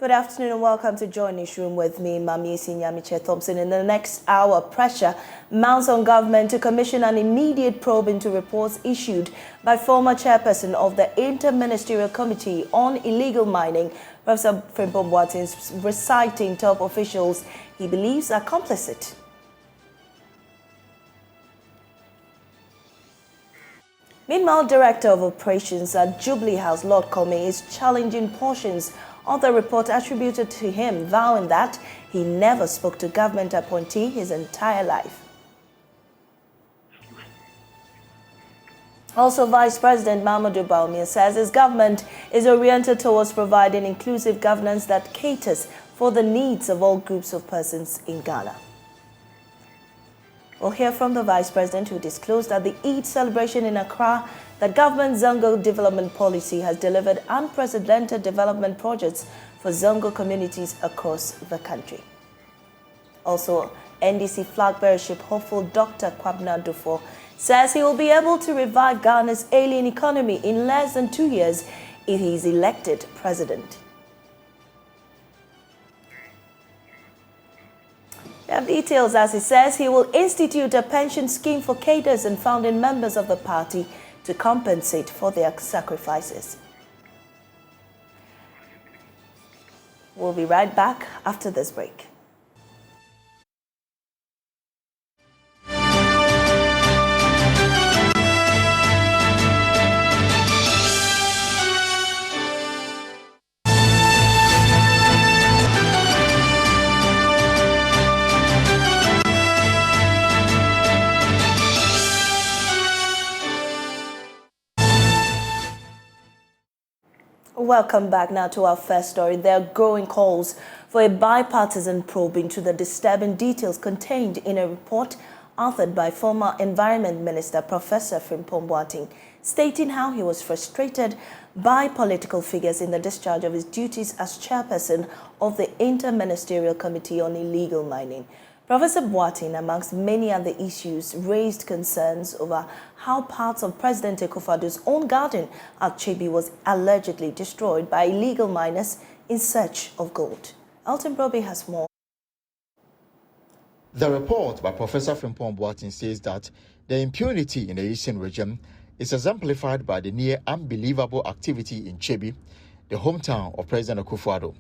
Good afternoon and welcome to Joy Newsroom with me, Maame Esi Thompson. In the next hour, pressure mounts on government to commission an immediate probe into reports issued by former chairperson of the Inter-Ministerial Committee on Illegal Mining, Professor Frimpong Boateng, reciting top officials he believes are complicit. Meanwhile, Director of Operations at Jubilee House, Lord Comey, is challenging portions of the report attributed to him, vowing that he never spoke to government appointee his entire life. Also, Vice President Mahamudu Bawumia says his government is oriented towards providing inclusive governance that caters for the needs of all groups of persons in Ghana. We'll hear from the Vice President, who disclosed at the Eid celebration in Accra that government Zongo development policy has delivered unprecedented development projects for Zongo communities across the country. Also, NDC flag bearership hopeful Dr. Kwabena Dufo says he will be able to revive Ghana's ailing economy in less than 2 years if he is elected president. We have details as he says he will institute a pension scheme for cadres and founding members of the party to compensate for their sacrifices. We'll be right back after this break. Welcome back now to our first story. There are growing calls for a bipartisan probe into the disturbing details contained in a report authored by former Environment Minister Professor Frimpong Boateng, stating how he was frustrated by political figures in the discharge of his duties as chairperson of the Inter-Ministerial Committee on Illegal Mining. Professor Boateng, amongst many other issues, raised concerns over how parts of President Akufo-Addo's own garden at Chebi was allegedly destroyed by illegal miners in search of gold. Elton Broby has more. The report by Professor Frimpong Boateng says that the impunity in the eastern region is exemplified by the near unbelievable activity in Chebi, the hometown of President Akufo-Addo.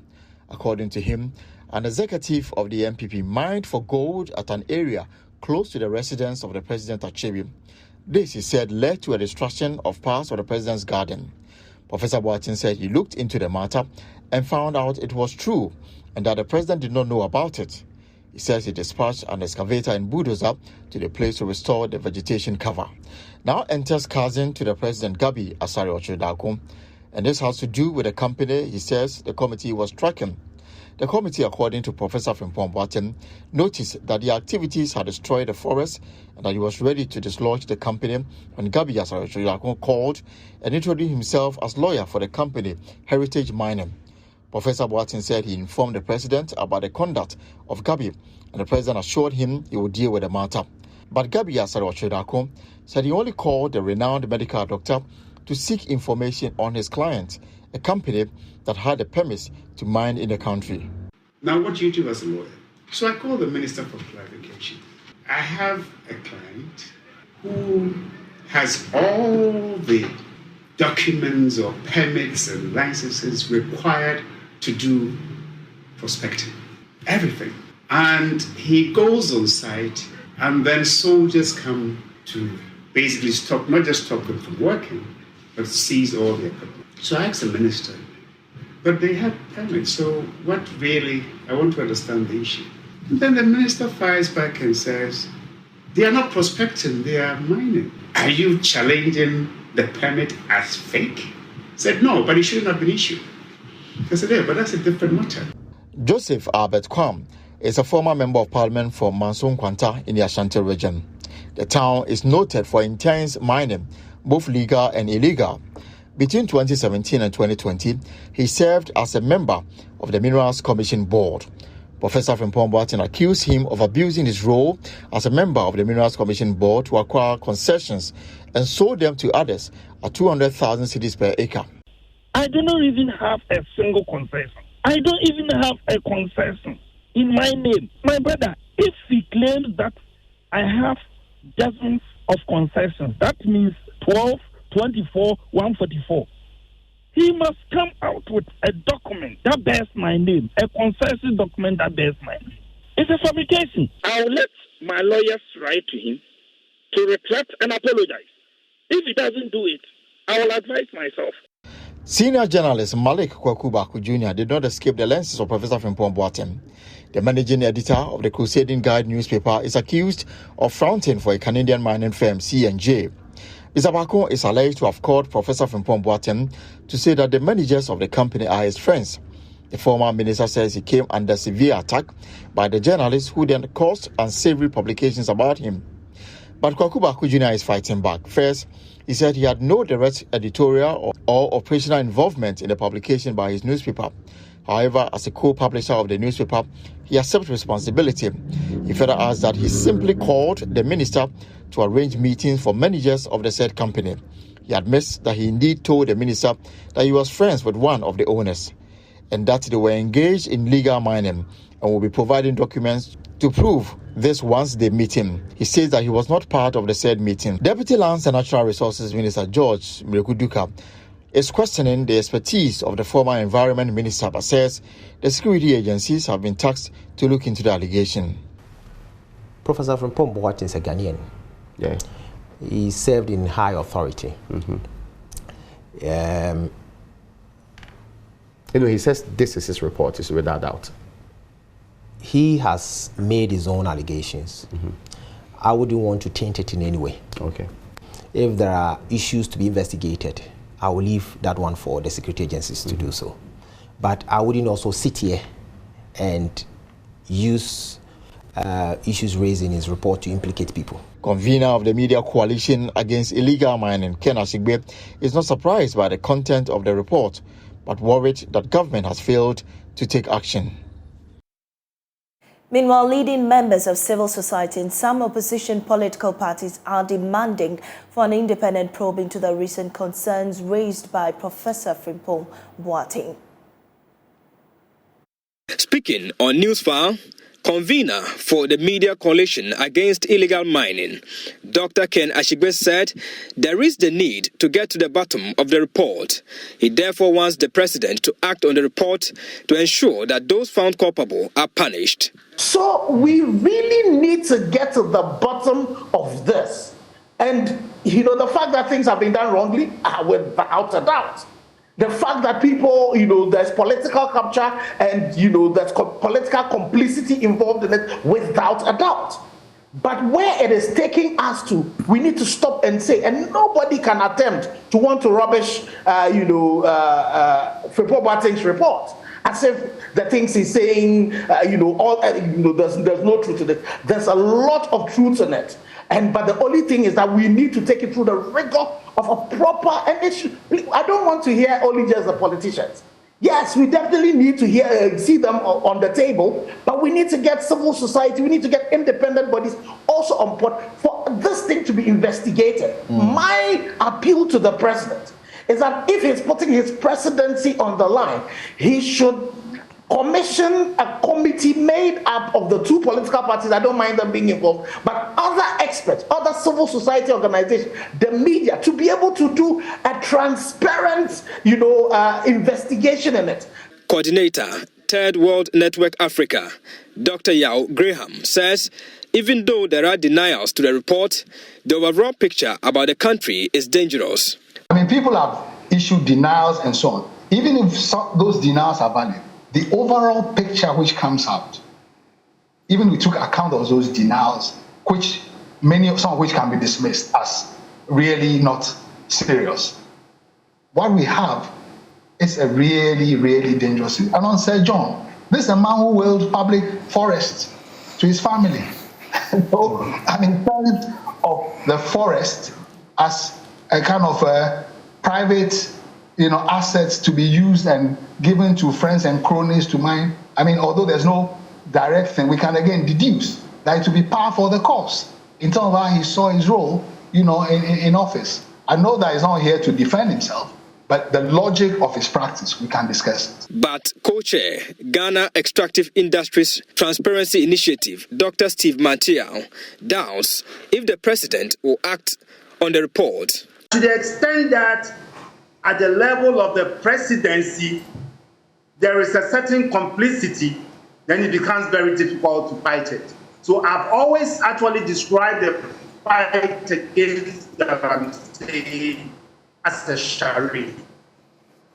According to him, an executive of the MPP mined for gold at an area close to the residence of the president at Chebi. This, he said, led to a destruction of parts of the president's garden. Professor Boateng said he looked into the matter and found out it was true and that the president did not know about it. He says he dispatched an excavator and bulldozer to the place to restore the vegetation cover. Now enters cousin to the president, Gabi Asare-Okyere-Darko, and this has to do with the company he says the committee was tracking. The committee, according to Professor Frimpong Boateng, noticed that the activities had destroyed the forest and that he was ready to dislodge the company when Gabi Asare-Okyere-Darko called and introduced himself as lawyer for the company Heritage Mining. Professor Boateng said he informed the president about the conduct of Gabi, and the president assured him he would deal with the matter. But Gabi Asare-Okyere-Darko said he only called the renowned medical doctor to seek information on his client, a company that had a permit to mine in the country. Now, what do you do as a lawyer? So I called the minister for clarification. I have a client who has all the documents or permits and licenses required to do prospecting. Everything. And he goes on site, and then soldiers come to basically stop, not just stop them from working, but seize all the equipment. So I asked the minister, but they have permits, so what really, I want to understand the issue. And then the minister fires back and says, they are not prospecting, they are mining. Are you challenging the permit as fake? I said, no, but it should not have been issued. I said, yeah, but that's a different matter. Joseph Albert Kwam is a former member of parliament for Manson Kwanta in the Ashanti region. The town is noted for intense mining, both legal and illegal. Between 2017 and 2020, he served as a member of the Minerals Commission Board. Professor Frimpong Boateng accused him of abusing his role as a member of the Minerals Commission Board to acquire concessions and sold them to others at 200,000 cedis per acre. I do not even have a single concession. I don't even have a concession in my name. My brother, if he claims that I have dozens of concessions, that means 12, 24, 144. He must come out with a document that bears my name, a concession document that bears my name. It's a fabrication. I'll let my lawyers write to him to retract and apologize. If he doesn't do it, I will advise myself. Senior journalist Malik Kwakubaku Jr. did not escape the lenses of Professor Frimpong Boateng. The managing editor of the Crusading Guide newspaper is accused of fronting for a Canadian mining firm, C&J. Mr. Bako is alleged to have called Professor Frimpong Boateng to say that the managers of the company are his friends. The former minister says he came under severe attack by the journalists who then caused unsavory publications about him. But Kwakubaku Jr. is fighting back. First, he said he had no direct editorial or operational involvement in the publication by his newspaper. However, as a co-publisher of the newspaper, he accepts responsibility. He further adds that he simply called the minister to arrange meetings for managers of the said company. He admits that he indeed told the minister that he was friends with one of the owners and that they were engaged in legal mining and will be providing documents to prove this once they meet him. He says that he was not part of the said meeting. Deputy Lands and Natural Resources Minister George Mrekuduka is questioning the expertise of the former Environment Minister, but says the security agencies have been tasked to look into the allegation. Professor Frimpong Boateng is a Ghanaian. Yeah. He served in high authority. Anyway, he says this is his report, is without doubt. He has made his own allegations. I wouldn't want to taint it in any way. Okay. If there are issues to be investigated, I will leave that one for the security agencies to do so. But I wouldn't also sit here and use issues raised in his report to implicate people. Convener of the Media Coalition Against Illegal Mining, Ken Ashigbe, is not surprised by the content of the report, but worried that government has failed to take action. Meanwhile, leading members of civil society and some opposition political parties are demanding for an independent probe into the recent concerns raised by Professor Frimpong Boateng. Speaking on Newsfile, convener for the Media Coalition Against Illegal Mining, Dr. Ken Ashigbe said there is the need to get to the bottom of the report. He therefore wants the president to act on the report to ensure that those found culpable are punished. So we really need to get to the bottom of this. And, the fact that things have been done wrongly, without a doubt. The fact that people, there's political capture and, there's political complicity involved in it, without a doubt. But where it is taking us to, we need to stop and say, and nobody can attempt to want to rubbish, Frimpong Boateng's report. As if the things he's saying, there's no truth in it. There's a lot of truth in it. But the only thing is that we need to take it through the rigor of a proper, and I don't want to hear only just the politicians. Yes, we definitely need to see them on the table, but we need to get civil society, we need to get independent bodies also on board for this thing to be investigated. My appeal to the president is that if he's putting his presidency on the line, he should commission a committee made up of the two political parties. I don't mind them being involved, but other experts, other civil society organizations, the media, to be able to do a transparent, investigation in it. Coordinator, Third World Network Africa, Dr. Yao Graham, says even though there are denials to the report, the overall picture about the country is dangerous. People have issued denials and so on. Even if those denials are valid, the overall picture which comes out, even we took account of those denials, some of which can be dismissed as really not serious. What we have is a really, really dangerous. And on Sir John, this is a man who willed public forests to his family. So, terms of the forest as a kind of private, assets to be used and given to friends and cronies to mine. Although there's no direct thing, we can again deduce that it will be par for the course in terms of how he saw his role, in office. I know that he's not here to defend himself, But the logic of his practice, we can discuss it. But co-chair, Ghana Extractive Industries Transparency Initiative, Dr. Steve Mantiao, doubts if the president will act on the report. To the extent that at the level of the presidency, there is a certain complicity, then it becomes very difficult to fight it. So I've always actually described the fight against the as a charade.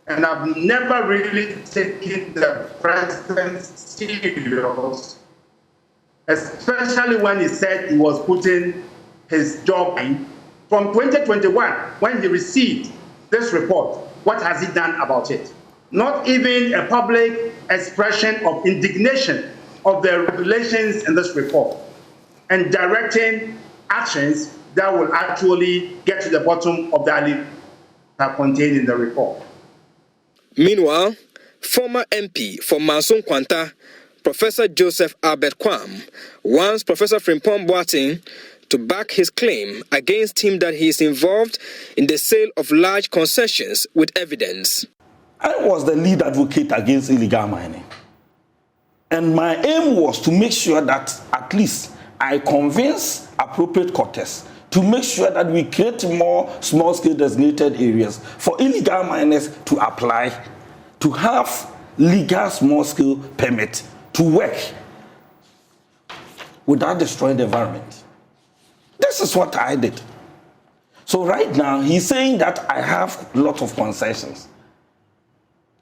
And I've never really taken the president serious, especially when he said he was putting his job in. From 2021, when he received this report, what has he done about it? Not even a public expression of indignation of the revelations in this report and directing actions that will actually get to the bottom of the alley contained in the report. Meanwhile, former MP for Manson Kwanta, Professor Joseph Albert Kwam, wants Professor Frimpong Boateng to back his claim against him that he is involved in the sale of large concessions with evidence. I was the lead advocate against illegal mining. And my aim was to make sure that at least I convince appropriate quarters to make sure that we create more small-scale designated areas for illegal miners to apply, to have legal small-scale permit to work without destroying the environment. This is what I did. So right now, he's saying that I have a lot of concessions.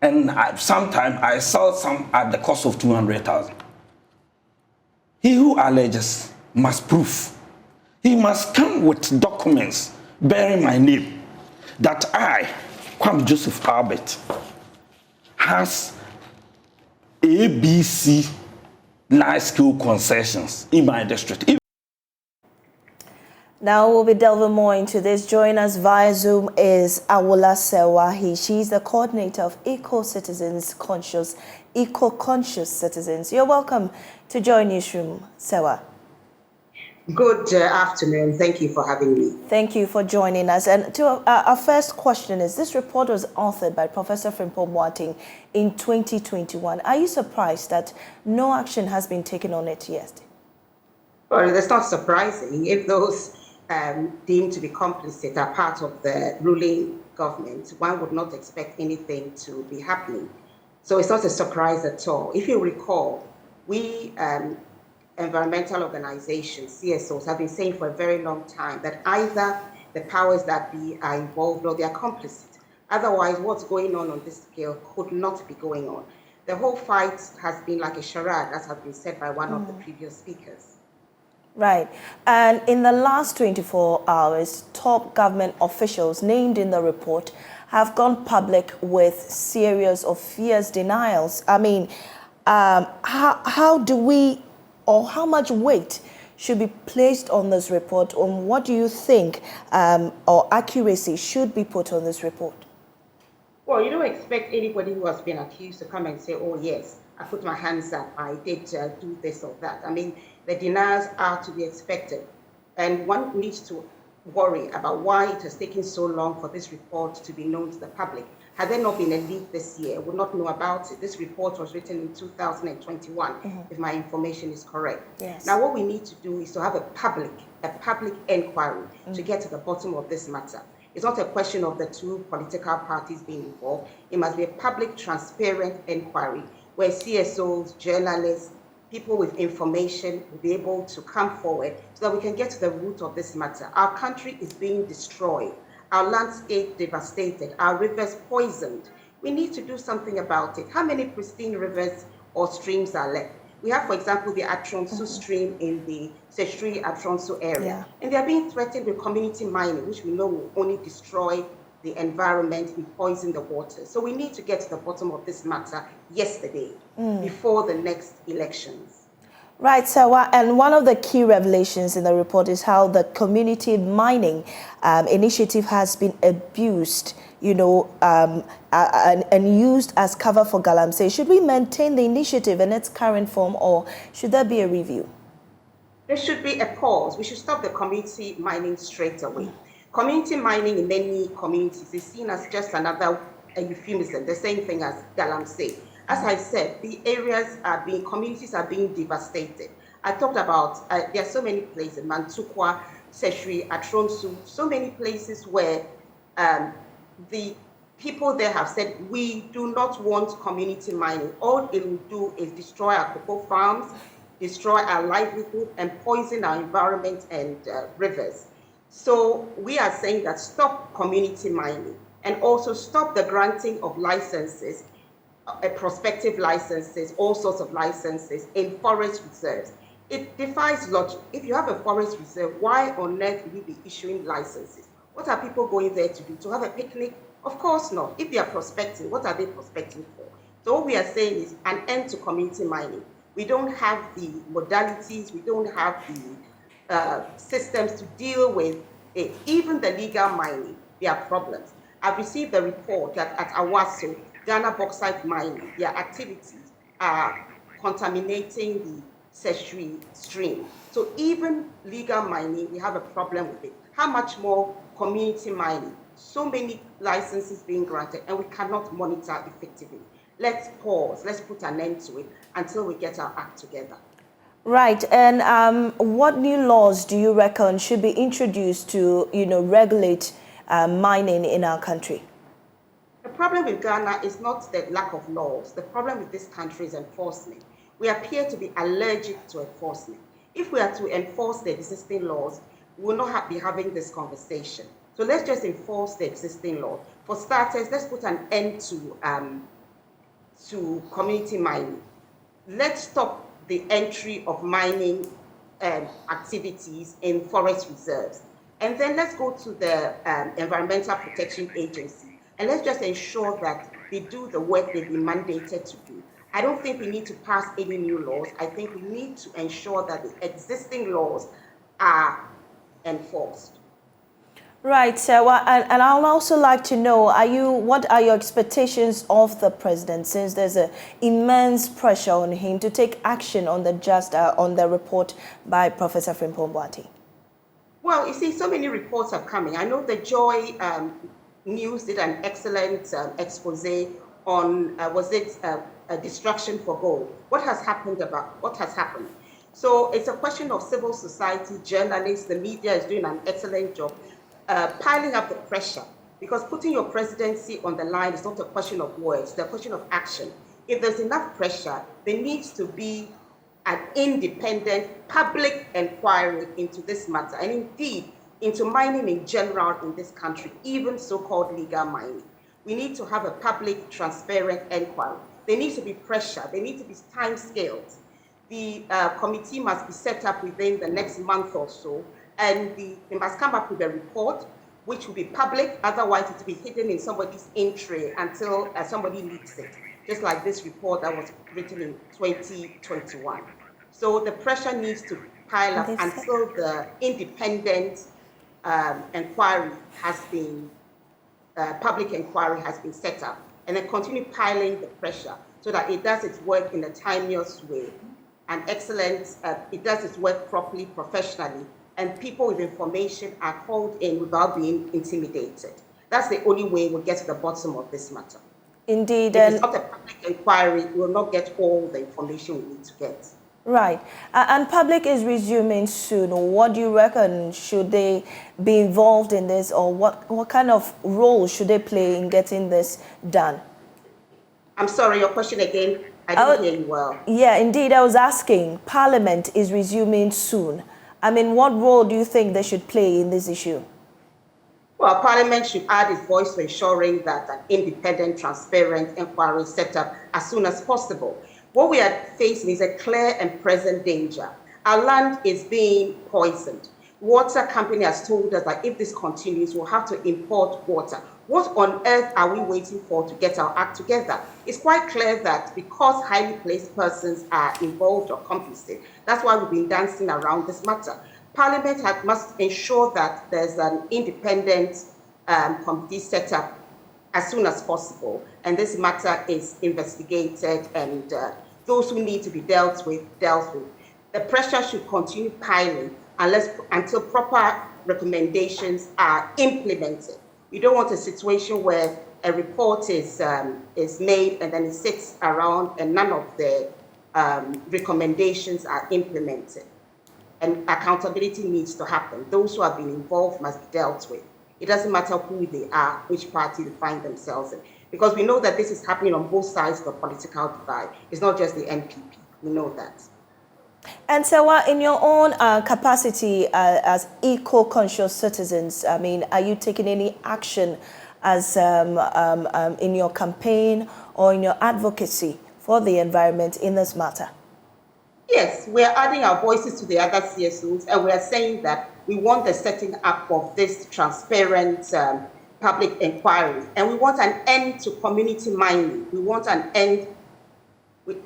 And sometimes I sell some at the cost of 200,000. He who alleges must prove. He must come with documents bearing my name that I, Kwam Joseph Albert, has ABC large-scale concessions in my district. Now we'll be delving more into this. Join us via Zoom is Awola Sewahi. She's the coordinator of Eco-Conscious Citizens. You're welcome to join Newsroom, Sewa. Good afternoon. Thank you for having me. Thank you for joining us. And to our first question is, this report was authored by Professor Frimpong Boateng in 2021. Are you surprised that no action has been taken on it yet? Well, that's not surprising. If those deemed to be complicit are part of the ruling government, one would not expect anything to be happening. So it's not a surprise at all. If you recall, we environmental organizations, CSOs, have been saying for a very long time that either the powers that be are involved or they are complicit. Otherwise, what's going on this scale could not be going on. The whole fight has been like a charade, as has been said by one of the previous speakers. Right. And in the last 24 hours, top government officials named in the report have gone public with series of fierce denials. I mean, how do we, or how much weight should be placed on this report? On what do you think or accuracy should be put on this report? Well, you don't expect anybody who has been accused to come and say, oh, yes, I put my hands up, I did do this or that. I mean, the denials are to be expected. And one needs to worry about why it has taken so long for this report to be known to the public. Had there not been a leak this year, would not know about it. This report was written in 2021, if my information is correct. Yes. Now, what we need to do is to have a public inquiry to get to the bottom of this matter. It's not a question of the two political parties being involved. It must be a public, transparent inquiry where CSOs, journalists, people with information will be able to come forward so that we can get to the root of this matter. Our country is being destroyed. Our landscape devastated, our rivers poisoned. We need to do something about it. How many pristine rivers or streams are left? We have, for example, the Atronsu stream in the Seshri Atronsu area, and they are being threatened with community mining, which we know will only destroy the environment and poison the water. So we need to get to the bottom of this matter yesterday, before the next elections. Right, so and one of the key revelations in the report is how the community mining initiative has been abused, you know, and used as cover for galamsey. Should we maintain the initiative in its current form, or should there be a review? There should be a pause. We should stop the community mining straight away. Community mining in many communities is seen as just another euphemism, the same thing as galamsey. As I said, the communities are being devastated. I talked about, there are so many places, Mantukwa, Seshri, Atronsu, so many places where the people there have said, we do not want community mining. All it will do is destroy our cocoa farms, destroy our livelihood, and poison our environment and rivers. So we are saying that stop community mining and also stop the granting of licenses, prospective licenses, all sorts of licenses in forest reserves. It defies logic. If you have a forest reserve, why on earth would you be issuing licenses? What are people going there to do? To have a picnic? Of course not. If they are prospecting, what are they prospecting for? So what we are saying is an end to community mining. We don't have the modalities, we don't have the systems to deal with it. Even the legal mining, there are problems. I've received the report that at Awaso, Ghana bauxite mining, their activities are contaminating the Seshri stream. So even legal mining, we have a problem with it. How much more community mining? So many licenses being granted, and we cannot monitor effectively. Let's pause, let's put an end to it until we get our act together. Right, and what new laws do you reckon should be introduced to, regulate mining in our country? The problem with Ghana is not the lack of laws. The problem with this country is enforcement. We appear to be allergic to enforcement. If we are to enforce the existing laws, we will not be having this conversation. So let's just enforce the existing law. For starters, let's put an end to community mining. Let's stop the entry of mining activities in forest reserves. And then let's go to the Environmental Protection Agency, and let's just ensure that they do the work they've been mandated to do. I don't think we need to pass any new laws. I think we need to ensure that the existing laws are enforced. Right, so and I'd also like to know, what are your expectations of the president, since there's an immense pressure on him to take action on the report by Professor Frimpong Boateng? Well, you see, so many reports are coming. I know the Joy News did an excellent expose on a distraction for gold. What has happened? So it's a question of civil society, journalists, the media is doing an excellent job. Piling up the pressure, because putting your presidency on the line is not a question of words, it's a question of action. If there's enough pressure, there needs to be an independent public inquiry into this matter, and indeed into mining in general in this country, even so-called legal mining. We need to have a public, transparent inquiry. There needs to be pressure, there needs to be time scales. The committee must be set up within the next month or so, and they must come up with a report which will be public, otherwise it will be hidden in somebody's in-tray until somebody leaks it, just like this report that was written in 2021. So the pressure needs to pile up until the independent inquiry has been, public inquiry has been set up, and then continue piling the pressure so that it does its work in a timeous way, and it does its work properly, professionally, and people with information are called in without being intimidated. That's the only way we'll get to the bottom of this matter. Indeed. If it's not a public inquiry, we will not get all the information we need to get. Right. And public is resuming soon. What do you reckon? Should they be involved in this, or what kind of role should they play in getting this done? I'm sorry, your question again? I didn't hear you well. Yeah, indeed. I was asking, Parliament is resuming soon. I mean, what role do you think they should play in this issue? Well, Parliament should add its voice to ensuring that an independent, transparent inquiry is set up as soon as possible. What we are facing is a clear and present danger. Our land is being poisoned. Water company has told us that if this continues, we'll have to import water. What on earth are we waiting for to get our act together? It's quite clear that because highly placed persons are involved or complicit, that's why we've been dancing around this matter. Parliament must ensure that there's an independent committee set up as soon as possible, and this matter is investigated, and those who need to be dealt with. The pressure should continue piling until proper recommendations are implemented. You don't want a situation where a report is made and then it sits around and none of the recommendations are implemented. And accountability needs to happen. Those who have been involved must be dealt with. It doesn't matter who they are, which party they find themselves in. Because we know that this is happening on both sides of the political divide. It's not just the NPP. We know that. And so in your own capacity as eco-conscious citizens, I mean, are you taking any action as in your campaign or in your advocacy for the environment in this matter? Yes, we're adding our voices to the other CSOs, and we're saying that we want the setting up of this transparent public inquiry, and we want an end to community mining. We want an end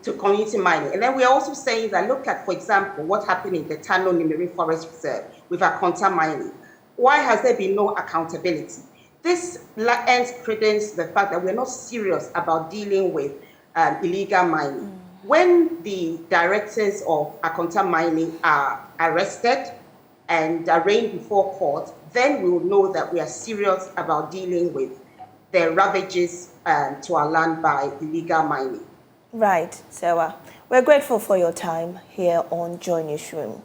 to community mining. And then we're also saying that, look at, for example, what happened in the Tano Nimiri Forest Reserve with Akonta mining. Why has there been no accountability? This ends credence the fact that we're not serious about dealing with illegal mining. When the directors of Akonta mining are arrested and arraigned before court, then we will know that we are serious about dealing with the ravages to our land by illegal mining. Right, so we're grateful for your time here on Joy Newsroom,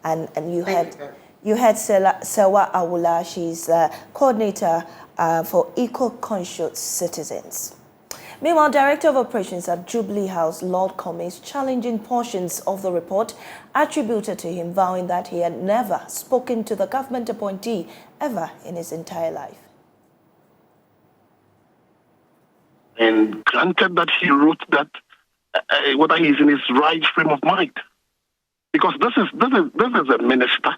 and you had Sewa Awula. She's coordinator for eco-conscious citizens. Meanwhile, Director of Operations at Jubilee House, Lord Cummings, challenging portions of the report attributed to him, vowing that he had never spoken to the government appointee ever in his entire life. And granted that he wrote that, whether he's in his right frame of mind, because this is a minister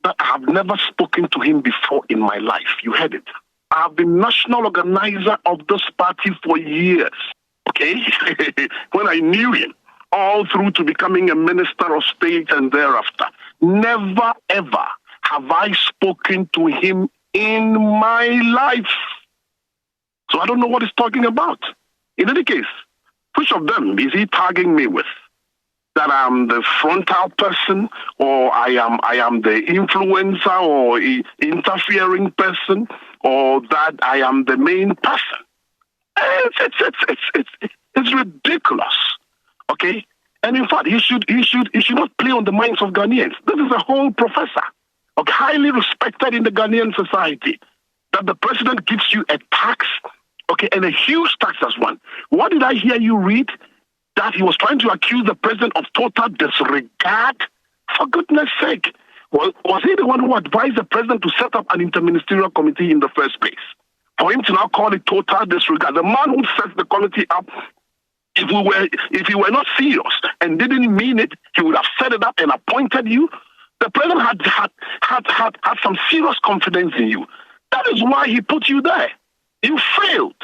that I have never spoken to him before in my life. You heard it. I have been national organizer of this party for years, okay? When I knew him, all through to becoming a minister of state and thereafter. Never, ever have I spoken to him in my life. So I don't know what he's talking about. In any case, which of them is he tagging me with? That I'm the frontal person, or I am the influencer or interfering person, or that I am the main person? It's ridiculous, okay? And in fact, he should not play on the minds of Ghanaians. This is a whole professor, okay, highly respected in the Ghanaian society, that the president gives you a tax, okay, and a huge tax as one. What did I hear you read? That he was trying to accuse the president of total disregard? For goodness sake. Well, was he the one who advised the president to set up an interministerial committee in the first place? For him to now call it total disregard. The man who sets the committee up, if he were not serious and didn't mean it, he would have set it up and appointed you. The president had some serious confidence in you. That is why he put you there. You failed.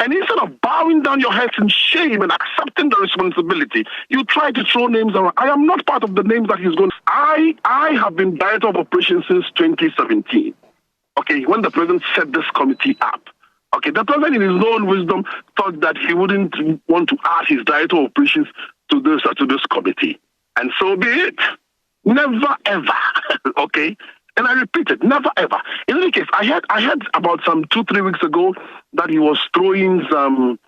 And instead of bowing down your heads in shame and accepting the responsibility, you try to throw names around. I am not part of the names that he's going to. I have been director of operations since 2017. Okay, when the president set this committee up. Okay, the president in his own wisdom thought that he wouldn't want to add his director of operations to this committee. And so be it. Never ever. Okay? And I repeat it, never ever. In any case, I heard about some 2-3 weeks ago that he was throwing some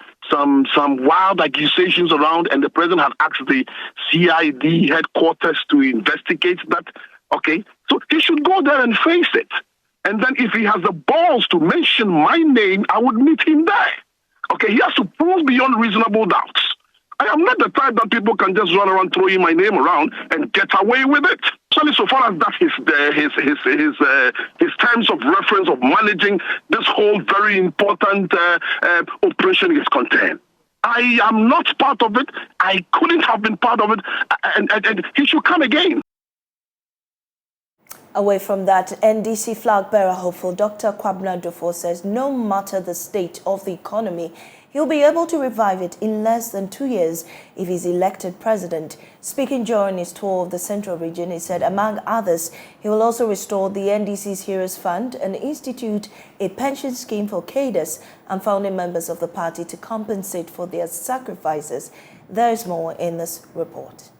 wild accusations around, and the president had asked the CID headquarters to investigate that. Okay, so he should go there and face it. And then if he has the balls to mention my name, I would meet him there. Okay, he has to prove beyond reasonable doubts. I am not the type that people can just run around throwing my name around and get away with it. Certainly, so far as that his terms of reference of managing this whole very important operation is concerned. I am not part of it. I couldn't have been part of it, and he should come again. Away from that, NDC flag bearer hopeful Dr. Kwabena Dufo says no matter the state of the economy, he'll be able to revive it in less than 2 years if he's elected president. Speaking during his tour of the Central Region, he said, among others, he will also restore the NDC's Heroes Fund and institute a pension scheme for cadres and founding members of the party to compensate for their sacrifices. There is more in this report.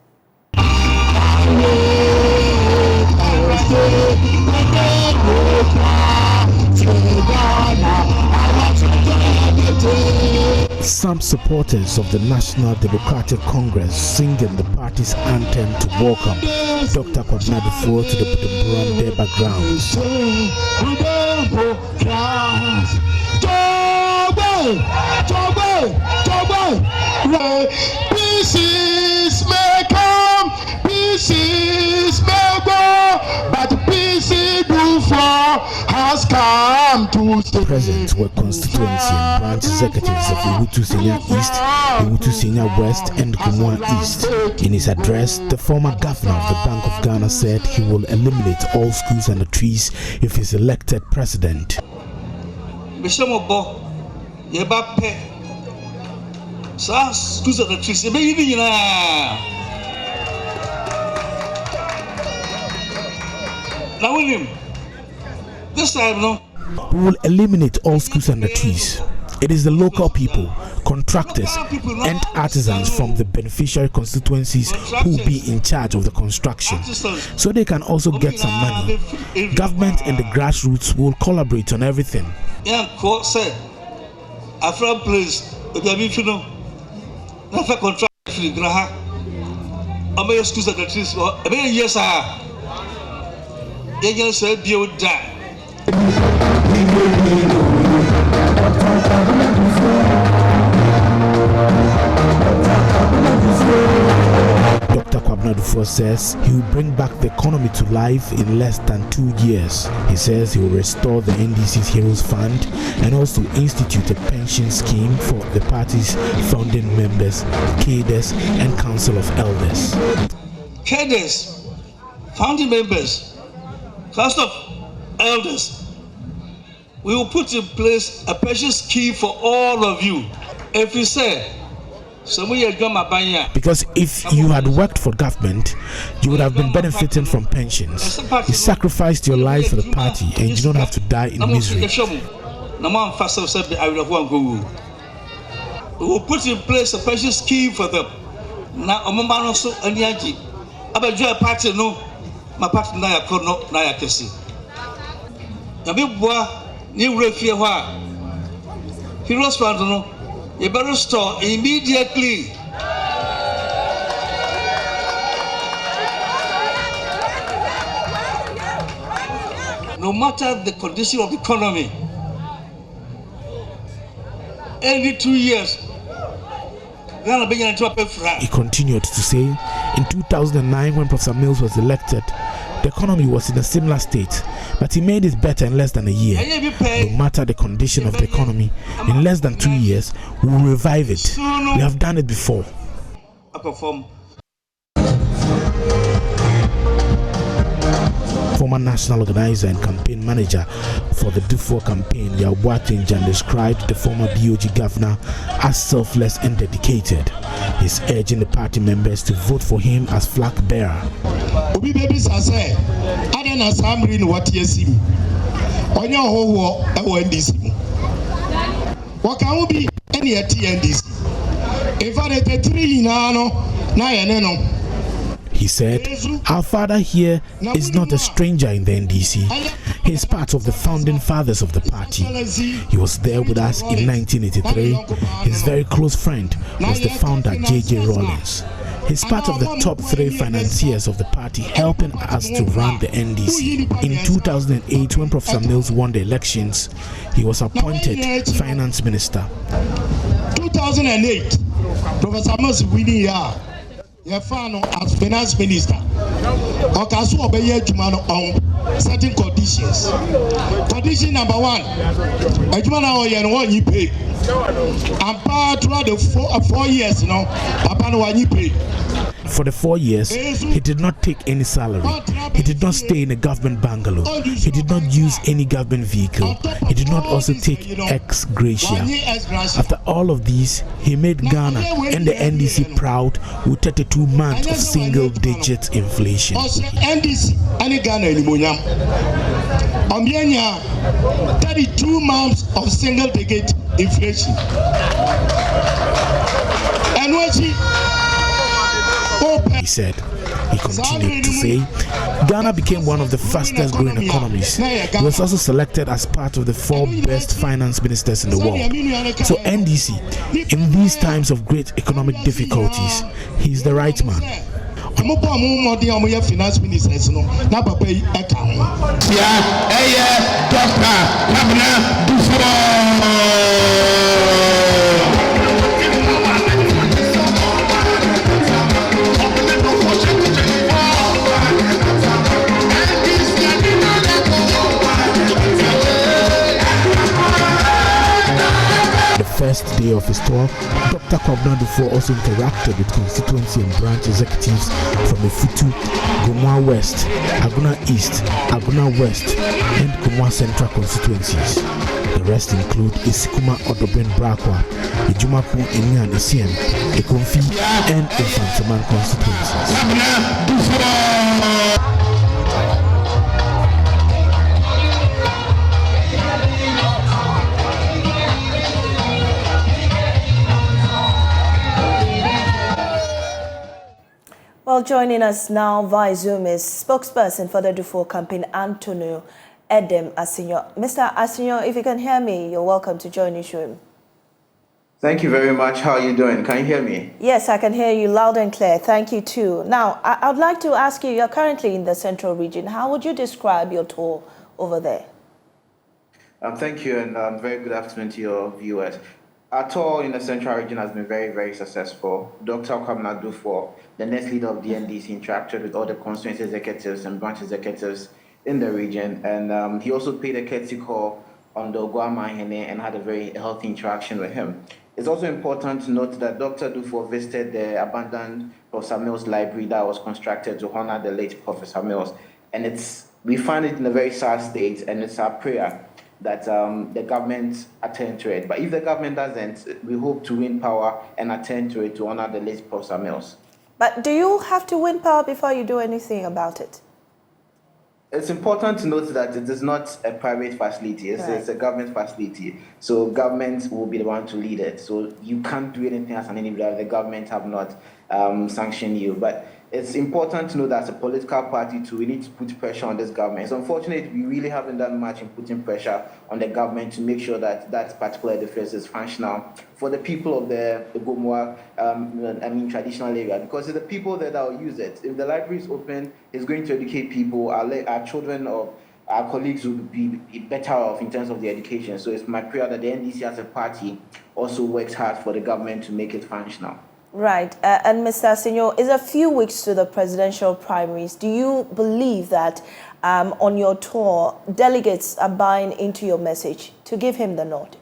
Some supporters of the National Democratic Congress singing the party's anthem to welcome Dr. Kwabena Duffuor to the Bujumbura backgrounds. Pieces may come, pieces may go, but pieces Duffuor has come to stay. Present were constituency and branch executives of Iwutu Senior East, Iwutu Senior West, and Kumwa East. In his address, the former governor of the Bank of Ghana said he will eliminate all schools and the trees if he's elected president. Schools and the trees, now William, this time no. We will eliminate all schools and the trees. It is the local people, contractors, and artisans from the beneficiary constituencies who will be in charge of the construction, so they can also get some money. Government and the grassroots will collaborate on everything. Yeah, say, Afra place, you know, Afra contract free Graha. Amay schools and the trees. Yes, sir. You say build that. Dr. Kwabena Duffuor says he will bring back the economy to life in less than 2 years. He says he will restore the NDC's Heroes Fund and also institute a pension scheme for the party's founding members, cadres, and Council of Elders. Cadres, founding members, Council of Elders, we will put in place a pension scheme for all of you. If you say, because if you had worked for government, you would have been benefiting from pensions. You sacrificed your life for the party and you don't have to die in misery. We will put in place a pension scheme for them. Now, party no, my party na yakono na yakesi. Yabi bua ni refie ho a Heroes Fund no you better restore immediately. No matter the condition of the economy, every 2 years. He continued to say, in 2009, when Professor Mills was elected, the economy was in a similar state, but he made it better in less than a year. No matter the condition of the economy, in less than 2 years, we will revive it. We have done it before. Former national organizer and campaign manager for the Duffuor campaign, Yabuatinjan, described the former BOG governor as selfless and dedicated. He's urging the party members to vote for him as flag bearer. Obi baby say, I don't know somebody in what you see. On your whole war, NDC. What can we be any at NDC? If I had 3 no. He said, our father here is not a stranger in the NDC. He is part of the founding fathers of the party. He was there with us in 1983. His very close friend was the founder, J.J. Rawlings. He's part of the top 3 financiers of the party, helping us to run the NDC. In 2008, when Professor Mills won the elections, he was appointed finance minister. 2008, Professor Mills winning here. As finance minister, Okasu obey Jumano on certain conditions. Condition number 1, Jumano and you pay. And part throughout the 4 years, Papa no one you pay. For the 4 years, he did not take any salary. He did not stay in a government bungalow. He did not use any government vehicle. He did not also take ex gratia. After all of these, he made Ghana and the NDC proud with 32 months of single-digit inflation. NDC and Ghana anymore. 32 months of single-digit inflation. And when she he said. He continued to say, Ghana became one of the fastest growing economies. He was also selected as part of the 4 best finance ministers in the world. So NDC, in these times of great economic difficulties, he's the right man. Finance ministers no na papa yi eka ho tia Dr. Kwabena First day of his tour, Dr. Kwabena Duffuor also interacted with constituency and branch executives from Efutu, Gomwa West, Aguna East, Aguna West, and Gomwa Central constituencies. The rest include Isikuma Odoben Brakwa, Ijumaku Inyan Esiem, Ekonfi, and Infantaman constituencies. Well, joining us now via Zoom is spokesperson for the Duffuor campaign, Antonio Edem Asinyo. Mr. Asinyo, if you can hear me, you're welcome to join the show. Thank you very much. How are you doing? Can you hear me? Yes, I can hear you loud and clear. Thank you too. Now, I would like to ask you, you're currently in the central region. How would you describe your tour over there? Thank you, and very good afternoon to your viewers. Our tour in the central region has been very, very successful. Dr. Kwabena Duffuor, the next leader of the NDC, interacted with all the constituency executives and branch executives in the region, and he also paid a courtesy call on the Ogwamahene and had a very healthy interaction with him. It's also important to note that Dr. Duffuor visited the abandoned Professor Mills library that was constructed to honor the late Professor Mills, and we find it in a very sad state, and it's our prayer that the government attend to it. But if the government doesn't, we hope to win power and attend to it to honor the late Professor Mills. But do you have to win power before you do anything about it? It's important to note that it is not a private facility, it's a government facility. So government will be the one to lead it. So you can't do anything as an individual. The government have not sanctioned you. But it's important to know that as a political party too, we need to put pressure on this government. It's unfortunate we really haven't done much in putting pressure on the government to make sure that that particular edifice is functional for the people of the Gomwa, traditional area, because it's the people that will use it. If the library is open, it's going to educate people. Our children or our colleagues will be better off in terms of the education. So it's my prayer that the NDC as a party also works hard for the government to make it functional. Right. And Mr. Asinyo, it's a few weeks to the presidential primaries. Do you believe that on your tour, delegates are buying into your message to give him the nod?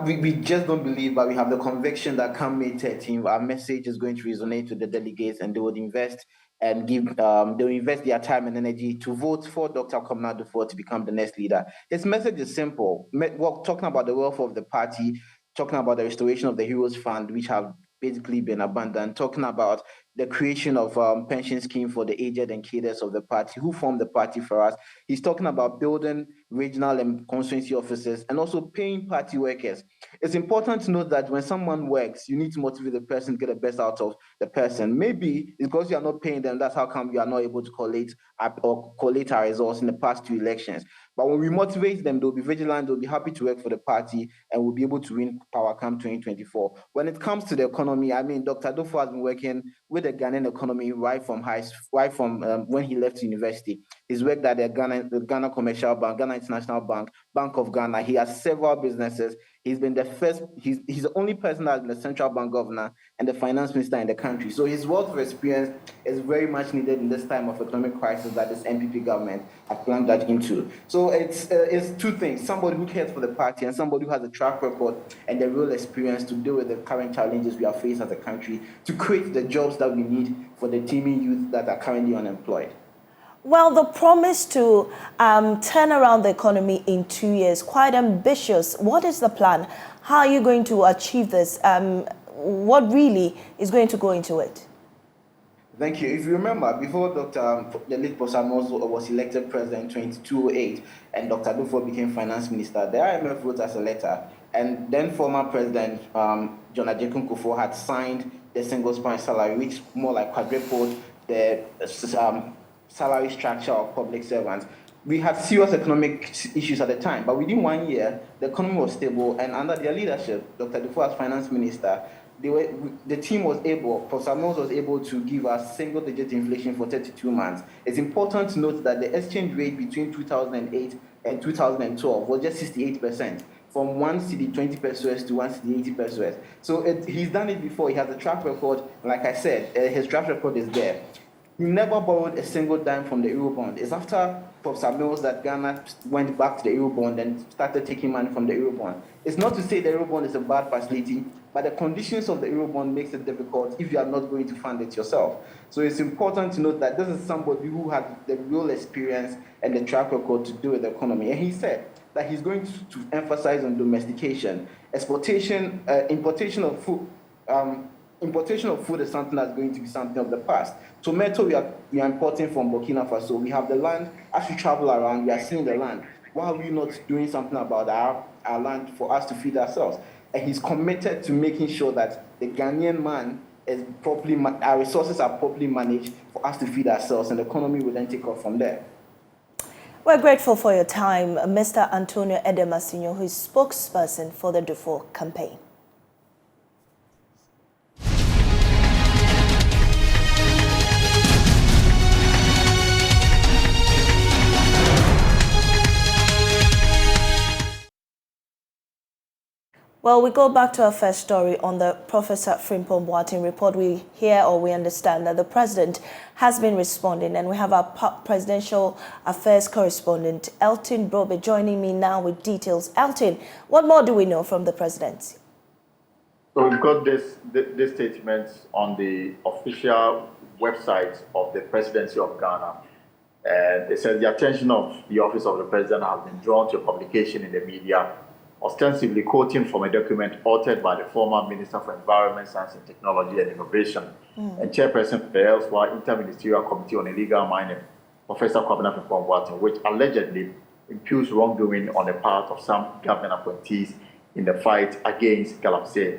We just don't believe, but we have the conviction that come May 13th, our message is going to resonate with the delegates, and they would invest and they'll invest their time and energy to vote for Dr. Kwabena Duffuor to become the next leader. His message is simple. We're talking about the welfare of the party, talking about the restoration of the Heroes Fund, which have basically been abandoned, talking about the creation of pension scheme for the aged and cadres of the party who formed the party for us. He's talking about building regional and constituency offices and also paying party workers. It's important to note that when someone works, you need to motivate the person to get the best out of the person. Maybe it's because you are not paying them, that's how come you are not able to collate our results in the past 2 elections. But when we motivate them, they'll be vigilant, they'll be happy to work for the party, and we'll be able to win power come 2024. When it comes to the economy, Dr. Duffuor has been working with the Ghanaian economy right from when he left university. He's worked at the Ghana Commercial Bank, Ghana International Bank, Bank of Ghana. He has several businesses. He's been he's the only person that's been the central bank governor and the finance minister in the country. So his wealth of experience is very much needed in this time of economic crisis that this NPP government has plunged that into. So it's 2 things: somebody who cares for the party and somebody who has a track record and the real experience to deal with the current challenges we are facing as a country, to create the jobs that we need for the teeming youth that are currently unemployed. Well, the promise to turn around the economy in 2 years, quite ambitious. What is the plan? How are you going to achieve this? What really is going to go into it? Thank you. If you remember, before the late Professor Mills was elected president in 2008 and Dr. Duffuor became finance minister, the IMF wrote us a letter, and then former President John Ajekun Kufuor had signed the single spine salary, which more like quadrupled the salary structure of public servants. We had serious economic issues at the time, but within 1 year, the economy was stable, and under their leadership, Dr. Dufour as finance minister, the team was able, Professor Mills was able to give us single-digit inflation for 32 months. It's important to note that the exchange rate between 2008 and 2012 was just 68%, from 1 cedi 20 pesos to 1 cedi 80 pesos. So he's done it before. He has a track record. Like I said, his track record is there. He never borrowed a single dime from the Eurobond. It's after Professor Mills that Ghana went back to the Eurobond and started taking money from the Eurobond. It's not to say the Eurobond is a bad facility, but the conditions of the Eurobond makes it difficult if you are not going to fund it yourself. So it's important to note that this is somebody who had the real experience and the track record to do with the economy. And he said that he's going to emphasize on domestication, exportation, importation of food. Importation of food is something that's going to be something of the past. Tomato we are importing from Burkina Faso. We have the land. As we travel around, we are seeing the land. Why are we not doing something about our land for us to feed ourselves? And he's committed to making sure that the Ghanaian man is properly, our resources are properly managed for us to feed ourselves, and the economy will then take off from there. We're grateful for your time, Mr. Antonio Edemasinho, who is spokesperson for the Dufour campaign. Well, we go back to our first story on the Professor Frimpong Boateng report. We hear or we understand that the president has been responding, and we have our presidential affairs correspondent, Elton Brobe, joining me now with details. Elton, what more do we know from the presidency? So we've got this statement on the official website of the presidency of Ghana. And it says the attention of the office of the president has been drawn to a publication in the media ostensibly quoting from a document authored by the former Minister for Environment, Science and Technology and Innovation and chairperson of the elsewhere Interministerial Committee on Illegal Mining, Professor Kwabena Frimpong Boateng, which allegedly imputes wrongdoing on the part of some government appointees in the fight against galamsey.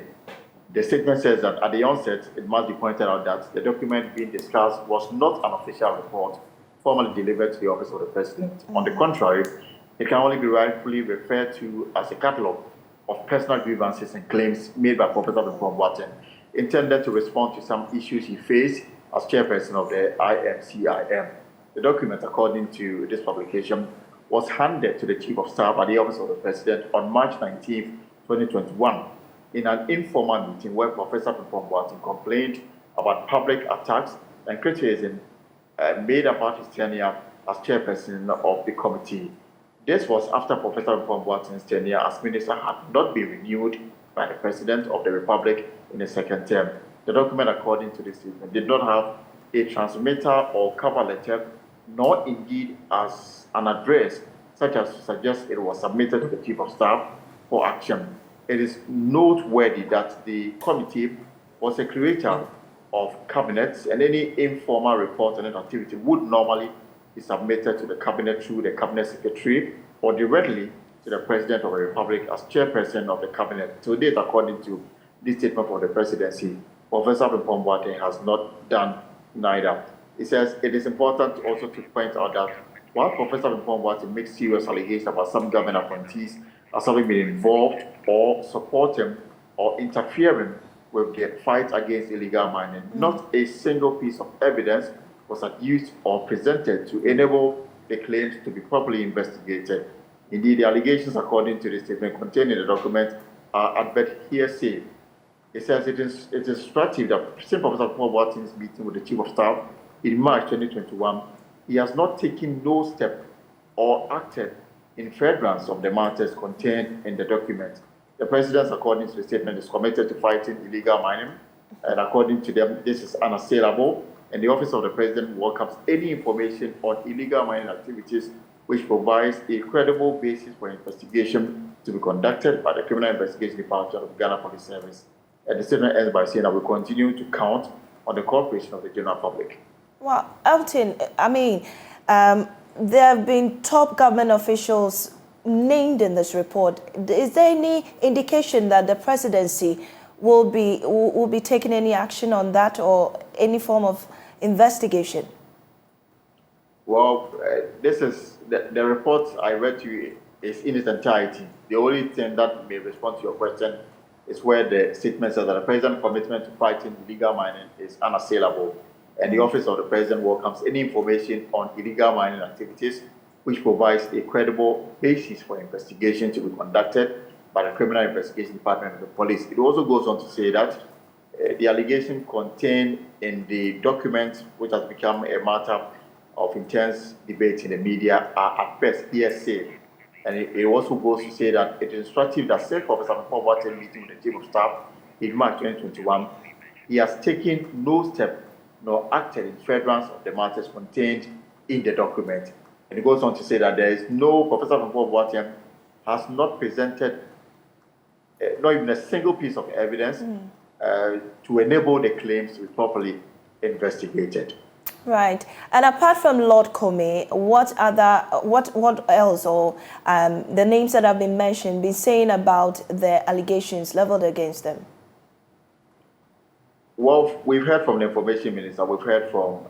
The statement says that at the onset, it must be pointed out that the document being discussed was not an official report formally delivered to the office of the president. On the contrary, it can only be rightfully referred to as a catalogue of personal grievances and claims made by Professor Frimpong Boateng, intended to respond to some issues he faced as chairperson of the IMCIM. The document, according to this publication, was handed to the Chief of Staff at the Office of the President on March 19, 2021, in an informal meeting where Professor Frimpong Boateng complained about public attacks and criticism made about his tenure as chairperson of the committee. This was after Professor Frimpong Boateng's tenure as minister had not been renewed by the President of the Republic in the second term. The document, according to this statement, did not have a transmitter or cover letter, nor indeed as an address, such as to suggest it was submitted to the Chief of Staff for action. It is noteworthy that the committee was a creator of cabinets, and any informal report on an activity would normally be submitted to the cabinet through the cabinet secretary or directly to the President of the Republic as chairperson of the cabinet. To date, according to this statement from the presidency, Professor Frimpong Boateng has not done neither. It says it is important also to point out that while Professor Frimpong Boateng makes serious allegations about some government appointees as having been involved or supporting or interfering with the fight against illegal mining, not a single piece of evidence was adduced or presented to enable the claims to be properly investigated. Indeed, the allegations, according to the statement contained in the document, are advert hearsay. It says it is instructive that since Professor Frimpong Boateng's meeting with the Chief of Staff in March 2021, he has not taken no step or acted in furtherance of the matters contained in the document. The President, according to the statement, is committed to fighting illegal mining, and according to them, this is unassailable. And the Office of the President welcomes any information on illegal mining activities which provides a credible basis for investigation to be conducted by the Criminal Investigation Department of the Ghana Police Service. And the statement ends by saying that we continue to count on the cooperation of the general public. Well, Elton, I mean, there have been top government officials named in this report. Is there any indication that the presidency will be taking any action on that or any form of investigation? Well, this is the report I read to you is in its entirety. The only thing that may respond to your question is where the statement says that the president's commitment to fighting illegal mining is unassailable, and the office of the president welcomes any information on illegal mining activities which provides a credible basis for investigation to be conducted by the Criminal Investigation Department of the police. It also goes on to say that the allegation contained in the document, which has become a matter of intense debate in the media, are at best hearsay. And it also goes to say that it is instructive that State Officer Maame meeting with the Chief of Staff in March 2021, he has taken no step nor acted in furtherance of the matters contained in the document. And it goes on to say that there is no, Professor Maame has not presented not even a single piece of evidence to enable the claims to be properly investigated. Right. And apart from Lord Comey, what else, or the names that have been mentioned, been saying about the allegations leveled against them? Well, we've heard from the Information Minister, we've heard from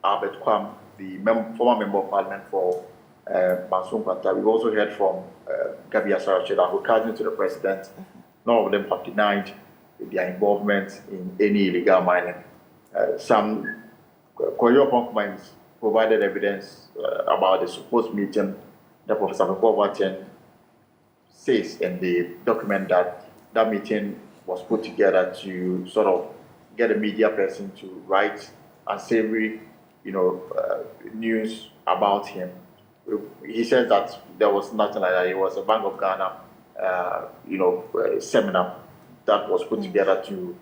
Albert Kwam, the former Member of Parliament for Bansum Kwanta. We've also heard from Gabi Asaracheda, who cousin to the President. None of them have denied their involvement in any illegal mining. Some Koyo Ponkmines provided evidence about the supposed meeting that Professor Maame says in the document that that meeting was put together to sort of get a media person to write unsavory, news about him. He says that there was nothing like that. It was a Bank of Ghana, seminar that was put together to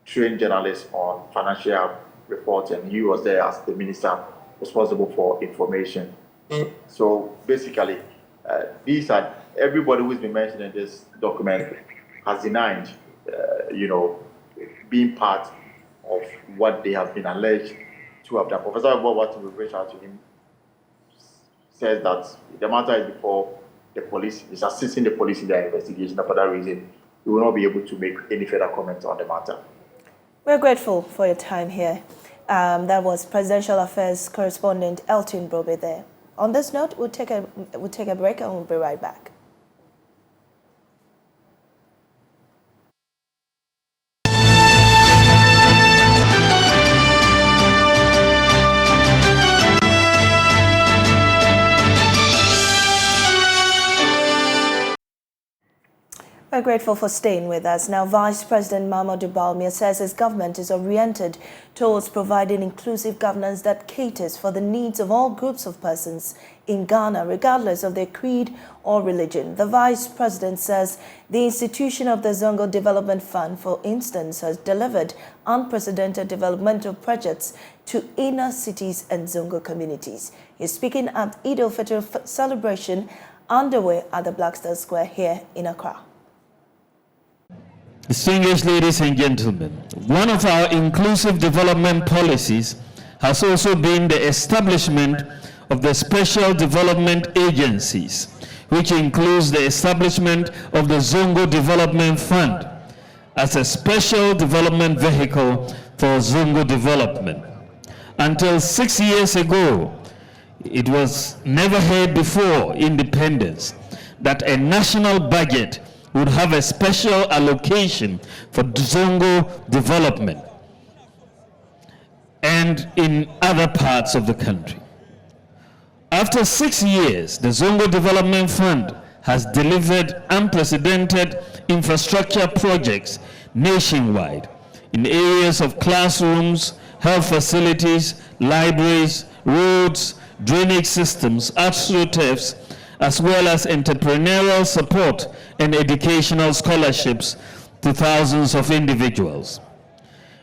train journalists on financial reports, and he was there as the minister responsible for information. So basically, these are everybody who's been mentioned in this document has denied, being part of what they have been alleged to have done. Professor Bob, we reached out to him, says that the matter is before the police, is assisting the police in their investigation, and for that reason, we will not be able to make any further comments on the matter. We're grateful for your time here. That was Presidential Affairs Correspondent Elton Brobe there. On this note, we'll take a break and we'll be right back. We're grateful for staying with us. Now, Vice President Mahamudu Bawumia says his government is oriented towards providing inclusive governance that caters for the needs of all groups of persons in Ghana, regardless of their creed or religion. The Vice President says the institution of the Zongo Development Fund, for instance, has delivered unprecedented developmental projects to inner cities and Zongo communities. He's speaking at Eid al-Fitr celebration underway at the Blackstar Square here in Accra. Distinguished ladies and gentlemen, one of our inclusive development policies has also been the establishment of the special development agencies, which includes the establishment of the Zongo Development Fund as a special development vehicle for Zongo development. Until 6 years ago, it was never heard before independence that a national budget would have a special allocation for Zongo development and in other parts of the country. After 6 years, the Zongo Development Fund has delivered unprecedented infrastructure projects nationwide in areas of classrooms, health facilities, libraries, roads, drainage systems, astroturfs, as well as entrepreneurial support and educational scholarships to thousands of individuals.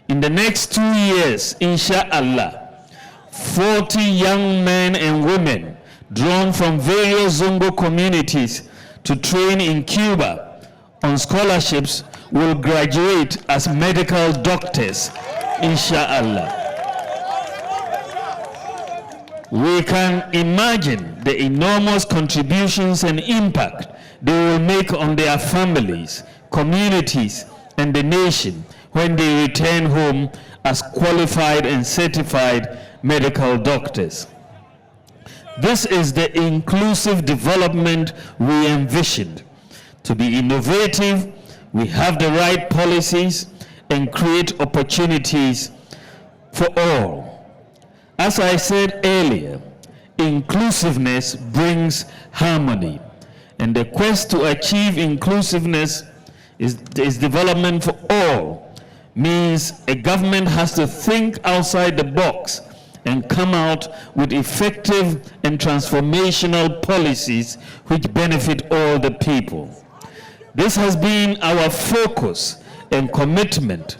In the next 2 years, inshallah, 40 young men and women drawn from various Zongo communities to train in Cuba on scholarships will graduate as medical doctors, inshallah. We can imagine the enormous contributions and impact they will make on their families, communities, and the nation when they return home as qualified and certified medical doctors. This is the inclusive development we envisioned. To be innovative, we have the right policies and create opportunities for all. As I said earlier, inclusiveness brings harmony, and the quest to achieve inclusiveness is development for all, means a government has to think outside the box and come out with effective and transformational policies which benefit all the people. This has been our focus and commitment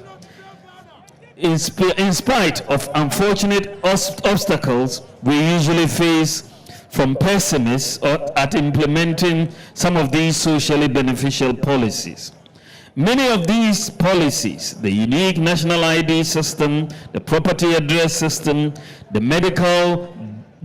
in spite of unfortunate obstacles we usually face from pessimists at implementing some of these socially beneficial policies. Many of these policies, the unique national ID system, the property address system, the medical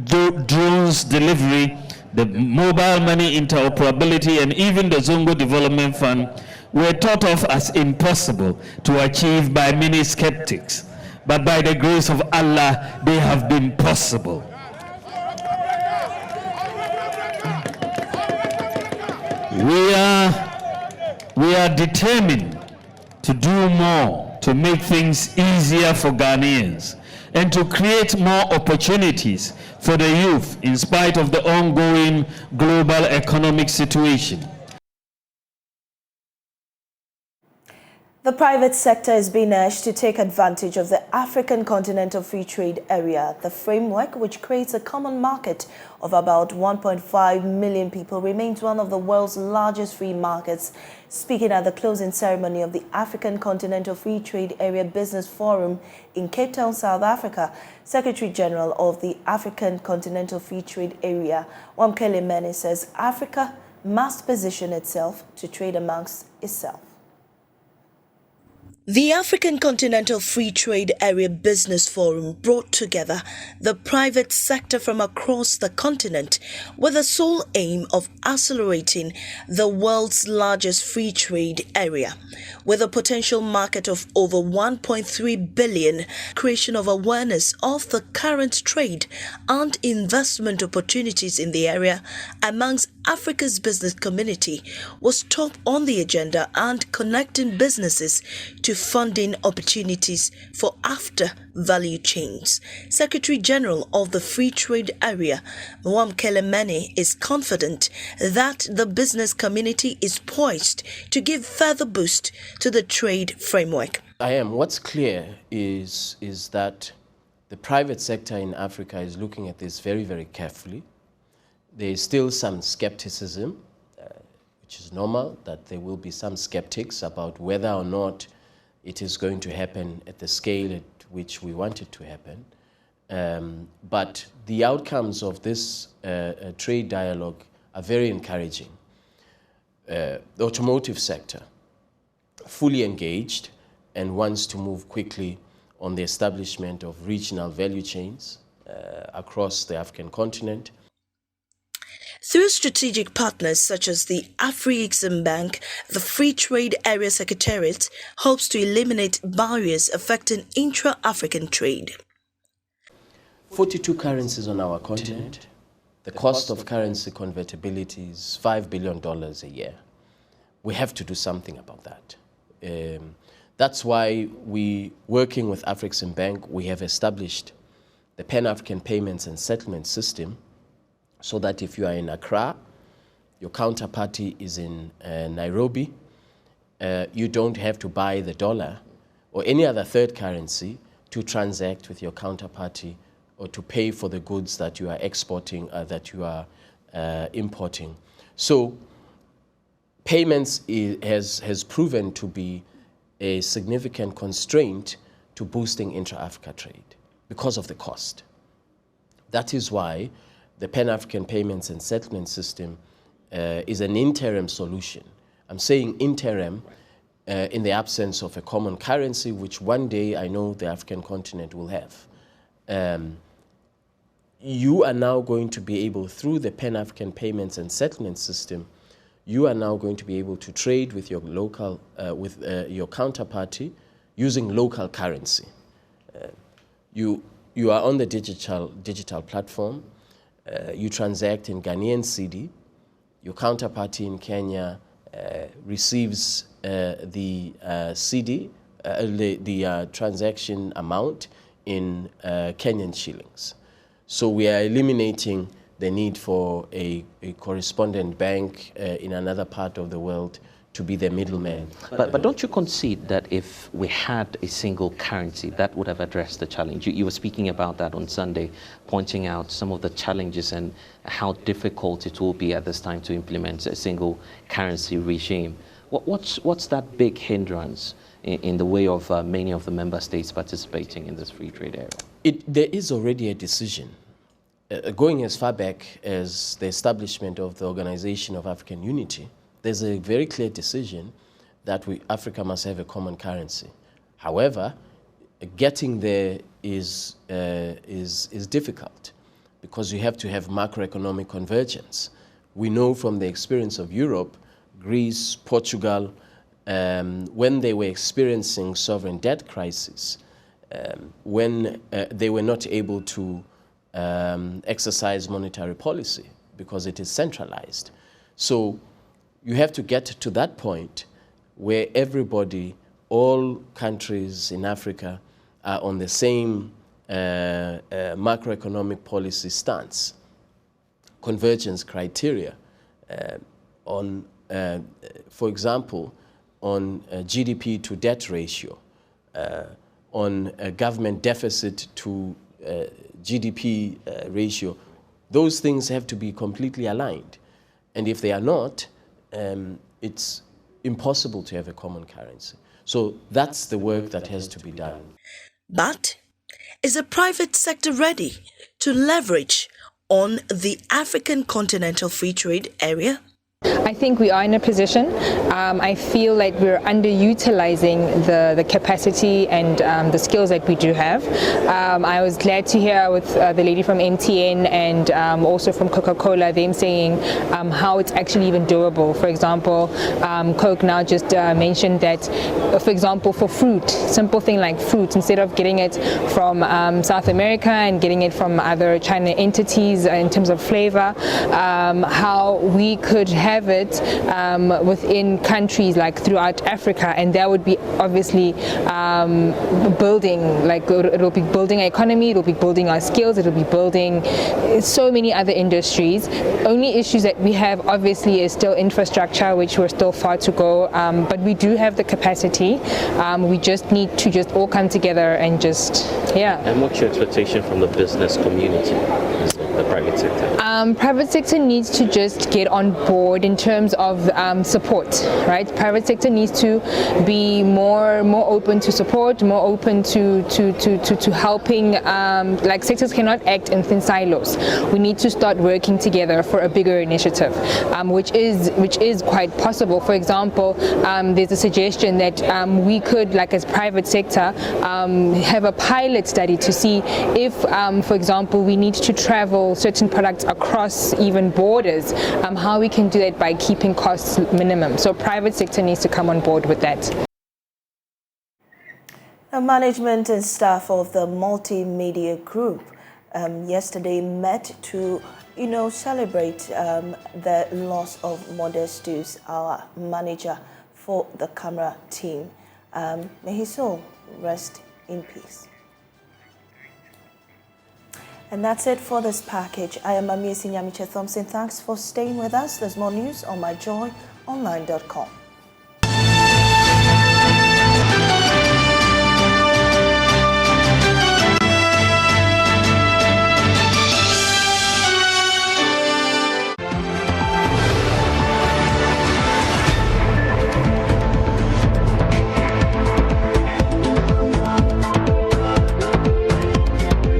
drones delivery, the mobile money interoperability, and even the Zongo Development Fund were thought of as impossible to achieve by many skeptics. But by the grace of Allah, they have been possible. We are determined to do more to make things easier for Ghanaians and to create more opportunities for the youth in spite of the ongoing global economic situation. The private sector is being urged to take advantage of the African Continental Free Trade Area. The framework, which creates a common market of about 1.5 million people, remains one of the world's largest free markets. Speaking at the closing ceremony of the African Continental Free Trade Area Business Forum in Cape Town, South Africa, Secretary General of the African Continental Free Trade Area, Maame Esi, says Africa must position itself to trade amongst itself. The African Continental Free Trade Area Business Forum brought together the private sector from across the continent with the sole aim of accelerating the world's largest free trade area. With a potential market of over 1.3 billion, creation of awareness of the current trade and investment opportunities in the area amongst Africa's business community was top on the agenda, and connecting businesses to funding opportunities for after value chains. Secretary General of the Free Trade Area, Maame Esi, is confident that the business community is poised to give further boost to the trade framework. What's clear is that the private sector in Africa is looking at this very, very carefully. There is still some skepticism, which is normal, that there will be some skeptics about whether or not it is going to happen at the scale at which we want it to happen. But the outcomes of this trade dialogue are very encouraging. The automotive sector, fully engaged and wants to move quickly on the establishment of regional value chains across the African continent. Through strategic partners such as the Afri-Exim Bank, the Free Trade Area Secretariat hopes to eliminate barriers affecting intra-African trade. 42 currencies on our continent. The cost of currency convertibility is $5 billion a year. We have to do something about that. That's why we, working with Afri-Exim Bank, we have established the Pan-African Payments and Settlement System, so that if you are in Accra, your counterparty is in Nairobi, you don't have to buy the dollar or any other third currency to transact with your counterparty or to pay for the goods that you are exporting, that you are importing. So payments has proven to be a significant constraint to boosting intra-Africa trade because of the cost. That is why the Pan-African Payments and Settlement System is an interim solution. I'm saying interim in the absence of a common currency, which one day I know the African continent will have. You are now going to be able, through the Pan-African Payments and Settlement System, you are now going to be able to trade with your local, your counterparty using local currency. You are on the digital platform. You transact in Ghanaian cedi. Your counterparty in Kenya receives the cedi, the transaction amount in Kenyan shillings. So we are eliminating the need for a correspondent bank in another part of the world to be the middleman. But don't you concede that if we had a single currency, that would have addressed the challenge? You were speaking about that on Sunday, pointing out some of the challenges and how difficult it will be at this time to implement a single currency regime. What's that big hindrance in the way of many of the member states participating in this free trade area? There is already a decision. Going as far back as the establishment of the Organization of African Unity, there's a very clear decision that Africa must have a common currency. However, getting there is difficult because you have to have macroeconomic convergence. We know from the experience of Europe, Greece, Portugal, when they were experiencing sovereign debt crisis, when they were not able to exercise monetary policy because it is centralized. So you have to get to that point where everybody, all countries in Africa, are on the same macroeconomic policy stance, convergence criteria on, for example, on GDP to debt ratio, on government deficit to GDP ratio. Those things have to be completely aligned. And if they are not, it's impossible to have a common currency. So that's the work that has to be done. But is the private sector ready to leverage on the African Continental Free Trade Area? I think we are in a position. I feel like we're underutilizing the capacity and the skills that we do have. I was glad to hear with the lady from MTN and also from Coca-Cola, them saying how it's actually even doable. For example, Coke now just mentioned that, for example, for fruit, simple thing like fruit, instead of getting it from South America and getting it from other China entities in terms of flavor, how we could have it within countries like throughout Africa, and that would be obviously building, like it will be building our economy, it will be building our skills, it will be building so many other industries. Only issues that we have obviously is still infrastructure, which we're still far to go, but we do have the capacity. We just need to just all come together and just, yeah. And what's your expectation from the business community, the private sector? Private sector needs to just get on board in terms of support, right? Private sector needs to be more open to support, more open to helping. Like sectors cannot act in thin silos. We need to start working together for a bigger initiative, which is quite possible. For example, there's a suggestion that we could, like as private sector, have a pilot study to see if, for example, we need to travel certain products across even borders, how we can do that by keeping costs minimum. So private sector needs to come on board with that. The management and staff of the multimedia group yesterday met to, celebrate the loss of Modestus, our manager for the camera team. May his soul rest in peace. And that's it for this package. I am Maame Esi Thompson. Thanks for staying with us. There's more news on myjoyonline.com.